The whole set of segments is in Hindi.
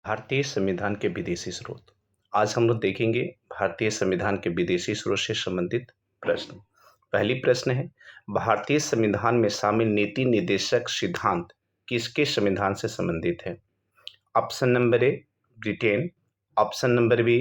भारतीय संविधान के विदेशी स्रोत। आज हम लोग देखेंगे भारतीय संविधान के विदेशी स्रोत से संबंधित प्रश्न। पहली प्रश्न है, भारतीय संविधान में शामिल नीति निर्देशक सिद्धांत किसके संविधान से संबंधित है? Option number A Britain, option number B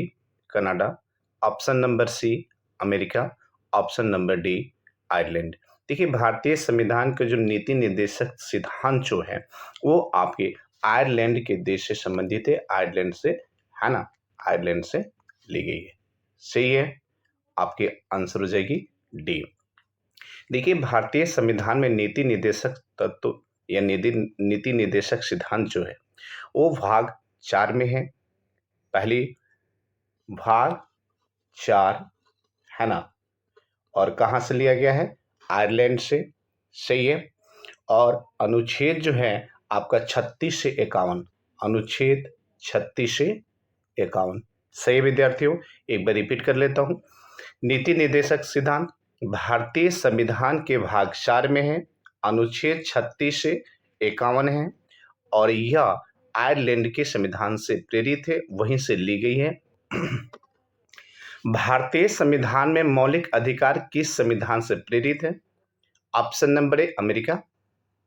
Canada, option number C America, option number D Ireland. देखिए, भारतीय संविधान के जो नीति निर्देशक सिद्धांत जो है वो आपके आयरलैंड के देश से संबंधित है। आयरलैंड से, है ना, आयरलैंड से ली गई है। सही है, आपके आंसर हो जाएगी डी। देखिए, भारतीय संविधान में नीति निर्देशक तत्व या नीति निर्देशक सिद्धांत जो है वो भाग 4 में है। पहली भाग 4, है ना, और कहाँ से लिया गया है? आयरलैंड से। सही है, और अनुच्छेद जो है आपका 36 से 51, अनुच्छेद 36 से 51। सही विद्यार्थियों, एक बार रिपीट कर लेता हूँ। नीति निर्देशक सिद्धांत भारतीय संविधान के भाग 4 में है, अनुच्छेद 36 से 51 है, और यह आयरलैंड के संविधान से प्रेरित है, वहीं से ली गई है। भारतीय संविधान में मौलिक अधिकार किस संविधान से प्रेरित है? Option number A America,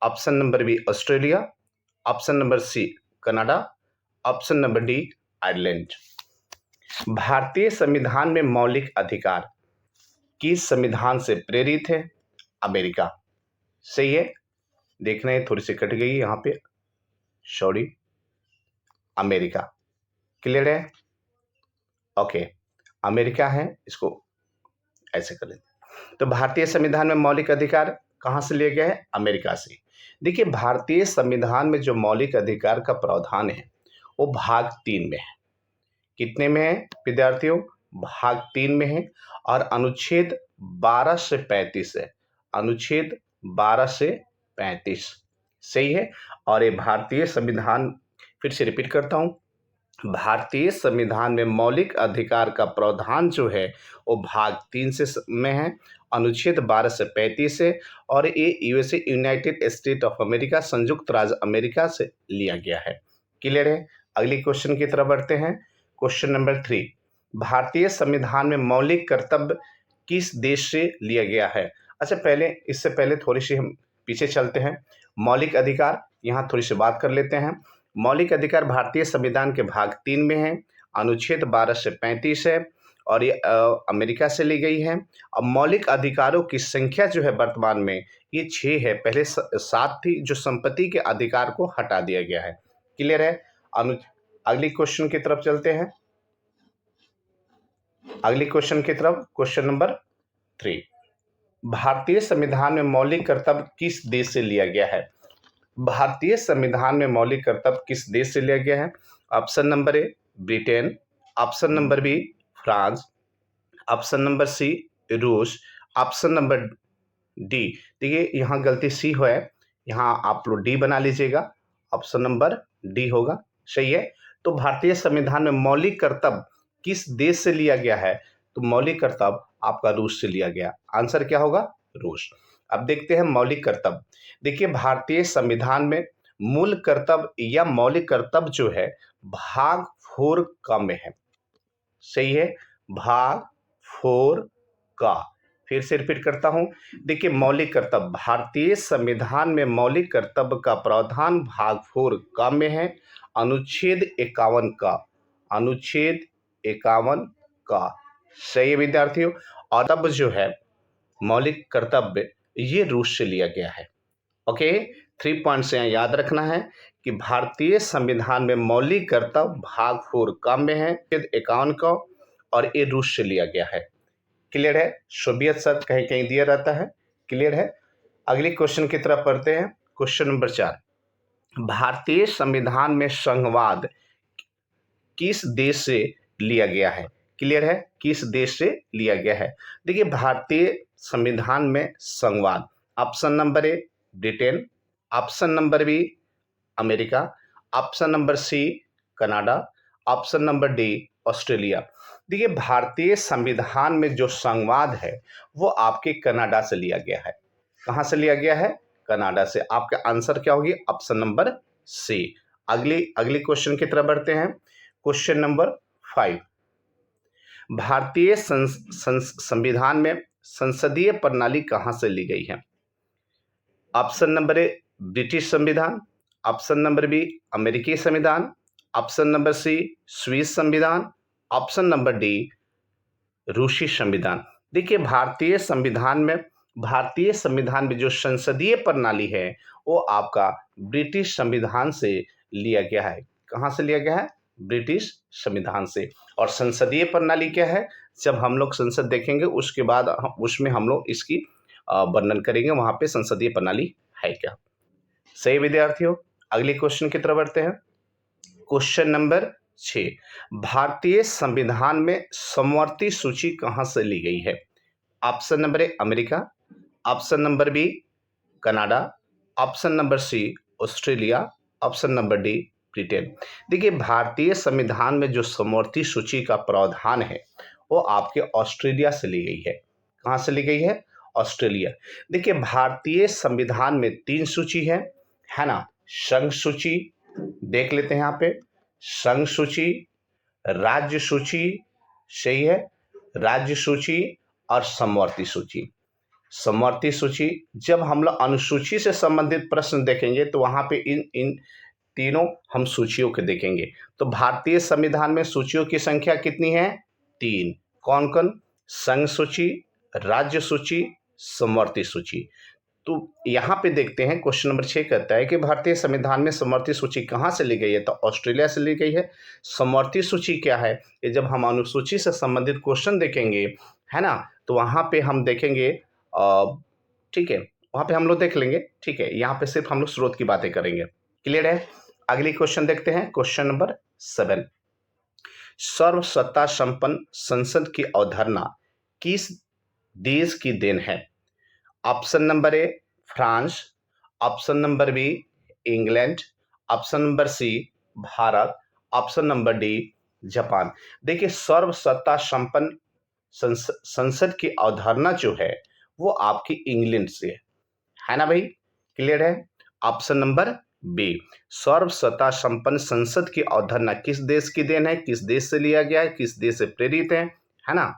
option number B Australia, option number C Canada, option number D Ireland. भारतीय संविधान में मौलिक अधिकार किस संविधान से प्रेरित है? अमेरिका। सही है, देखना है थोड़ी सी कट गई यहाँ पे, सॉरी, अमेरिका। क्लियर है? ओके, अमेरिका है, इसको ऐसे कर लेते। तो भारतीय संविधान में मौलिक अधिकार कहाँ से लिया गया है? अमेरिका से। देखिए, भारतीय संविधान में जो मौलिक अधिकार का प्रावधान है वो भाग 3 में है। कितने में है विद्यार्थियों? भाग 3 में है, और अनुच्छेद 12 से 35 है। अनुच्छेद 12 से 35। सही है, और ये भारतीय संविधान, फिर से रिपीट करता हूँ, भारतीय संविधान में मौलिक अधिकार का प्रावधान जो है वो भाग 3 से में है, अनुच्छेद 12 से 35 है, और ये USA, United state of America, संयुक्त राज्य अमेरिका से लिया गया है। क्लियर है? अगली क्वेश्चन की तरफ बढ़ते हैं। क्वेश्चन नंबर 3, भारतीय संविधान में मौलिक कर्तव्य किस देश से लिया गया है? अच्छा, इससे पहले थोड़ी सी हम पीछे चलते हैं। मौलिक अधिकार, यहाँ थोड़ी सी बात कर लेते हैं। मौलिक अधिकार भारतीय संविधान के भाग 3 में है, अनुच्छेद 12 से 35 है, और ये अमेरिका से ली गई है। अब मौलिक अधिकारों की संख्या जो है वर्तमान में ये 6 है। पहले 7 थी, जो संपत्ति के अधिकार को हटा दिया गया है। क्लियर है? अगली क्वेश्चन की तरफ चलते हैं। अगली क्वेश्चन की तरफ, क्वेश्चन नंबर 3, भारतीय संविधान में मौलिक कर्तव्य किस देश से लिया गया है? भारतीय संविधान में मौलिक कर्तव्य किस देश से लिया गया है? Option number A Britain, option number B France, option number C रूस, ऑप्शन नंबर डी। देखिए, यहाँ गलती सी है, यहाँ आप लोग डी बना लीजिएगा, ऑप्शन नंबर डी होगा। सही है, तो भारतीय संविधान में मौलिक कर्तव्य किस देश से लिया गया है? तो मौलिक कर्तव्य आपका रूस से लिया गया। आंसर क्या होगा? रूस। अब देखते हैं मौलिक कर्तव्य। देखिए, भारतीय संविधान में मूल कर्तव्य या मौलिक कर्तव्य जो है भाग 4 का में है। सही है, भाग 4 का। फिर से रिपीट करता हूं। देखिए, मौलिक कर्तव्य, भारतीय संविधान में मौलिक कर्तव्य का प्रावधान भाग 4 का में है, अनुच्छेद 51 का, अनुच्छेद 51 का। सही है विद्यार्थियों, और तब जो है मौलिक कर्तव्य ये रूस से लिया गया है। ओके, 3 पॉइंट्स यहाँ याद रखना है कि भारतीय संविधान में मौलिक कर्तव्य भाग 4 का में है, 51 का, और ये रूस से लिया गया है। क्लियर है? सोवियत शब्द कहीं कहीं दिया रहता है। क्लियर है? अगली क्वेश्चन की तरफ पढ़ते हैं। क्वेश्चन नंबर 4, भारतीय संविधान में संघवाद किस देश से लिया गया है? क्लियर है? किस देश से लिया गया है? देखिए, भारतीय संविधान में संघवाद, option number A Britain, option number B America, option number C Canada, option number D Australia. देखिए, भारतीय संविधान में जो संवाद है वो आपके कनाडा से लिया गया है। कहाँ से लिया गया है? कनाडा से। आपका आंसर क्या होगी? Option number C. अगली अगली क्वेश्चन की तरफ बढ़ते हैं। क्वेश्चन नंबर 5, भारतीय संविधान में संसदीय प्रणाली कहाँ से ली गई है? ऑप्शन नंबर ए ब्रिटिश संविधान, ऑप्शन नंबर बी अमेरिकी संविधान, ऑप्शन नंबर सी स्विस संविधान, ऑप्शन नंबर डी रूसी संविधान। देखिए भारतीय संविधान में जो संसदीय प्रणाली है वो आपका ब्रिटिश संविधान से लिया गया है। कहाँ से लिया गया है? ब्रिटिश संविधान से। और संसदीय प्रणाली क्या है? जब हम लोग संसद देखेंगे उसके बाद उसमें हम लोग इसकी वर्णन करेंगे, वहां पे संसदीय प्रणाली है क्या। सही विद्यार्थियों, अगले क्वेश्चन की तरफ बढ़ते हैं। क्वेश्चन नंबर 6, भारतीय संविधान में समवर्ती सूची कहां से ली गई है? Option number A America, option number B Canada, option number C Australia, option number D Britain. देखिए भारतीय संविधान में जो समवर्ती सूची का प्रावधान है वो आपके ऑस्ट्रेलिया से ली गई है। कहां से ली गई है? ऑस्ट्रेलिया। देखिए भारतीय संविधान में 3 सूची है ना। संघ सूची देख लेते हैं यहाँ पे, संघ सूची, राज्य सूची, सही है, राज्य सूची और समवर्ती सूची। समवर्ती सूची, जब हम लोग अनुसूची से संबंधित प्रश्न देखेंगे तो वहां पे इन तीनों हम सूचियों के देखेंगे। तो भारतीय संविधान में सूचियों की संख्या कितनी है? 3। कौन कौन? संघ सूची, राज्य सूची, समवर्ती सूची। तो यहाँ पे देखते हैं क्वेश्चन नंबर 6 कहता है कि भारतीय संविधान में समवर्ती सूची कहाँ से ली गई है? तो ऑस्ट्रेलिया से ली गई है। समवर्ती सूची क्या है? ये जब हम अनुसूची से संबंधित क्वेश्चन देखेंगे, है ना, तो वहाँ पे हम देखेंगे, ठीक है, वहाँ पे हम लोग देख लेंगे। ठीक है, यहाँ पे सिर्फ हम लोग स्रोत की बातें करेंगे। क्लियर है? अगली क्वेश्चन देखते हैं, क्वेश्चन नंबर 7, सर्वसत्ता संपन्न संसद की अवधारणा किस देश की देन है? Option number A France, option number B England, option number C Bharat, option number D Japan. देखिए सर्वसत्ता संपन्न संसद की अवधारणा जो है वो आपकी इंग्लैंड से है ना भाई। क्लियर है? ऑप्शन नंबर बी, सर्वसत्ता संपन्न संसद की अवधारणा किस देश की देन है, किस देश से लिया गया है, किस देश से प्रेरित है ना।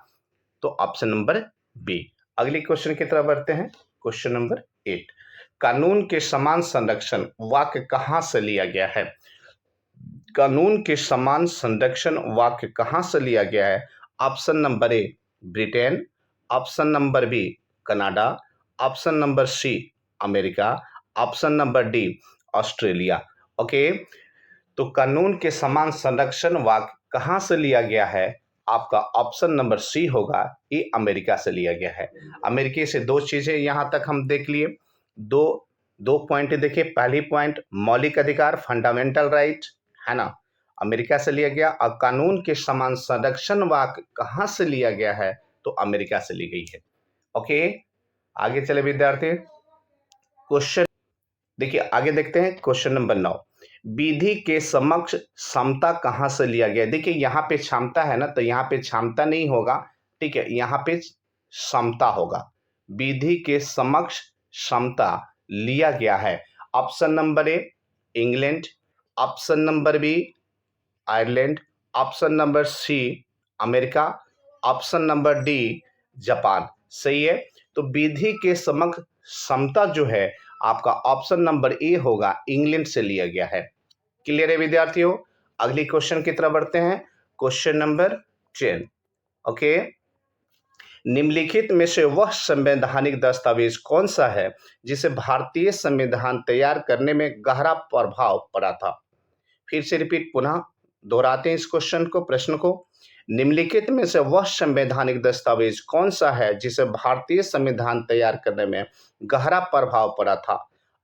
तो ऑप्शन नंबर बी। अगली क्वेश्चन की तरफ बढ़ते हैं, क्वेश्चन नंबर 8, कानून के समान संरक्षण वाक्य कहां से लिया गया है? कानून के समान संरक्षण वाक्य कहां से लिया गया है? Option number A Britain, option number B Canada, option number C America, option number D Australia. Okay, तो कानून के समान संरक्षण वाक्य कहां से लिया गया है? आपका ऑप्शन नंबर सी होगा, ये अमेरिका से लिया गया है। अमेरिका से 2 चीजें यहां तक हम देख लिए, दो पॉइंट देखिए। पहली पॉइंट मौलिक अधिकार, फंडामेंटल राइट, है ना, अमेरिका से लिया गया। और कानून के समान संरक्षण वाक्य कहां से लिया गया है? तो अमेरिका से ली गई है। ओके, आगे चले विद्यार्थी, क्वेश्चन देखिए, आगे देखते हैं क्वेश्चन नंबर 9, विधि के समक्ष समता कहां से लिया गया? देखिए यहाँ पे क्षमता है ना, तो यहाँ पे क्षमता नहीं होगा, ठीक है, यहाँ पे समता होगा। विधि के समक्ष समता लिया गया है। Option number A England, option number B Ireland, option number C America, option number D Japan. सही है, तो विधि के समक्ष समता जो है आपका ऑप्शन नंबर ए होगा, इंग्लैंड से लिया गया है। क्लियर है विद्यार्थियों? अगली क्वेश्चन की तरफ बढ़ते हैं, क्वेश्चन नंबर 10। ओके, निम्नलिखित में से वह संवैधानिक दस्तावेज कौन सा है जिसे भारतीय संविधान तैयार करने में गहरा प्रभाव पड़ा था? फिर से रिपीट, पुनः दोहराते हैं इस क्वेश्चन को, प्रश्न को। निम्नलिखित में से वह संवैधानिक दस्तावेज कौन सा है जिसे भारतीय संविधान तैयार करने में गहरा प्रभाव पड़ा था?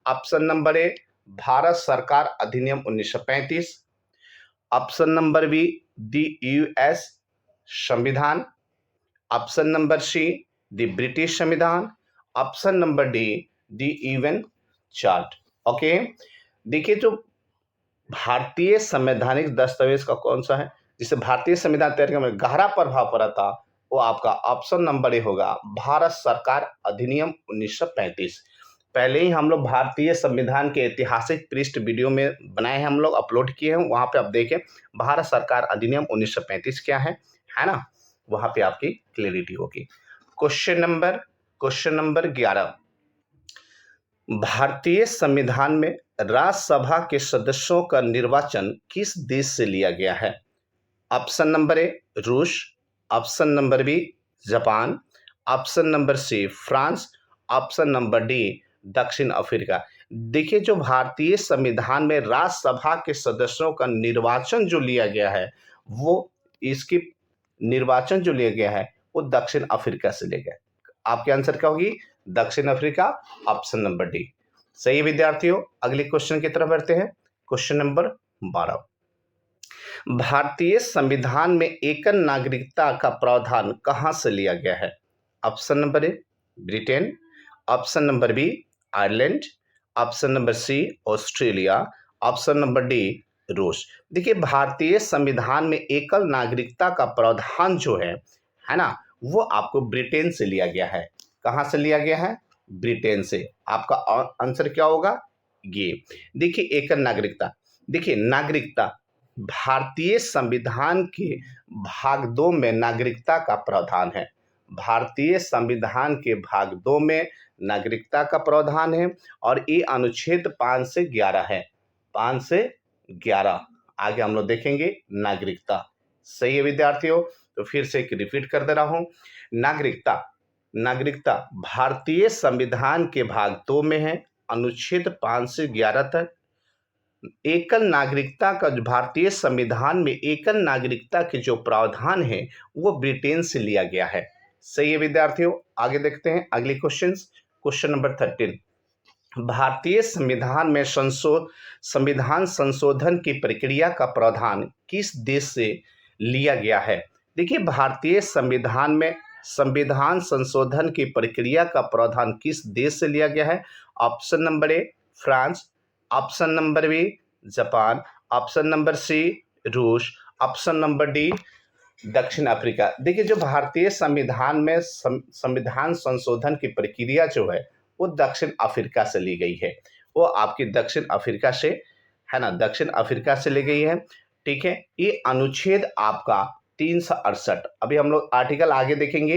ऑप्शन नंबर ए भारत सरकार अधिनियम 1935, option number be the US संविधान, ऑप्शन नंबर सी दी ब्रिटिश संविधान, ऑप्शन नंबर डी दी यूएन चार्ट। ओके, देखिए जो भारतीय संवैधानिक दस्तावेज का कौन सा है जिसे भारतीय संविधान तैयार करने में गहरा प्रभाव पड़ा था, वो आपका ऑप्शन नंबर ए होगा, भारत सरकार अधिनियम 1935। पहले ही हम लोग भारतीय संविधान के ऐतिहासिक पृष्ठ वीडियो में बनाए हैं, हम लोग अपलोड किए हैं, वहाँ पे आप देखें भारत सरकार अधिनियम 1935 क्या है ना, वहाँ पे आपकी क्लियरिटी होगी। क्वेश्चन नंबर 11, भारतीय संविधान में राज्यसभा के सदस्यों का निर्वाचन किस देश से लिया गया है? ऑप्शन नंबर ए रूस, option number B Japan, option number C France, option number D दक्षिण अफ्रीका। देखिए, जो भारतीय संविधान में राज्यसभा के सदस्यों का निर्वाचन जो लिया गया है, वो इसकी निर्वाचन जो लिया गया है वो दक्षिण अफ्रीका से लिया गया है। आपके आंसर क्या होगी? दक्षिण अफ्रीका, ऑप्शन नंबर डी। सही विद्यार्थियों, अगले क्वेश्चन की तरफ बढ़ते हैं। क्वेश्चन नंबर 12, भारतीय संविधान में एकल नागरिकता का प्रावधान कहां से लिया गया है? Option number A Britain, option number B Ireland, option number C Australia, option number D रूस। देखिए, भारतीय संविधान में एकल नागरिकता का प्रावधान जो है ना, वो आपको ब्रिटेन से लिया गया है। कहां से लिया गया है? ब्रिटेन से। आपका आंसर क्या होगा? ये देखिए, एकल नागरिकता। देखिए, नागरिकता भारतीय संविधान के भाग 2 में नागरिकता का प्रावधान है। भारतीय संविधान के भाग 2 में नागरिकता का प्रावधान है और ये अनुच्छेद 5 से 11 है। 5 से 11 आगे हम लोग देखेंगे नागरिकता। सही है विद्यार्थियों, तो फिर से एक रिपीट कर दे रहा हूं। नागरिकता भारतीय संविधान के भाग 2 में है, अनुच्छेद 5 से 11 तक। एकल नागरिकता का जो भारतीय संविधान में एकल नागरिकता के जो प्रावधान है वो ब्रिटेन से लिया गया है। सही है विद्यार्थियों, आगे देखते हैं अगले क्वेश्चन नंबर 13, भारतीय संविधान में संविधान संशोधन की प्रक्रिया का प्रावधान किस देश से लिया गया है? देखिए, भारतीय संविधान में संविधान संशोधन की प्रक्रिया का प्रावधान किस देश से लिया गया है? Option number A France, option number B Japan, option number C रूस, ऑप्शन नंबर डी दक्षिण अफ्रीका। देखिए, जो भारतीय संविधान में संविधान संशोधन की प्रक्रिया जो है वो दक्षिण अफ्रीका से ली गई है। वो आपकी दक्षिण अफ्रीका से है ना, दक्षिण अफ्रीका से ली गई है। ठीक है, ये अनुच्छेद आपका 368, अभी हम लोग आर्टिकल आगे देखेंगे,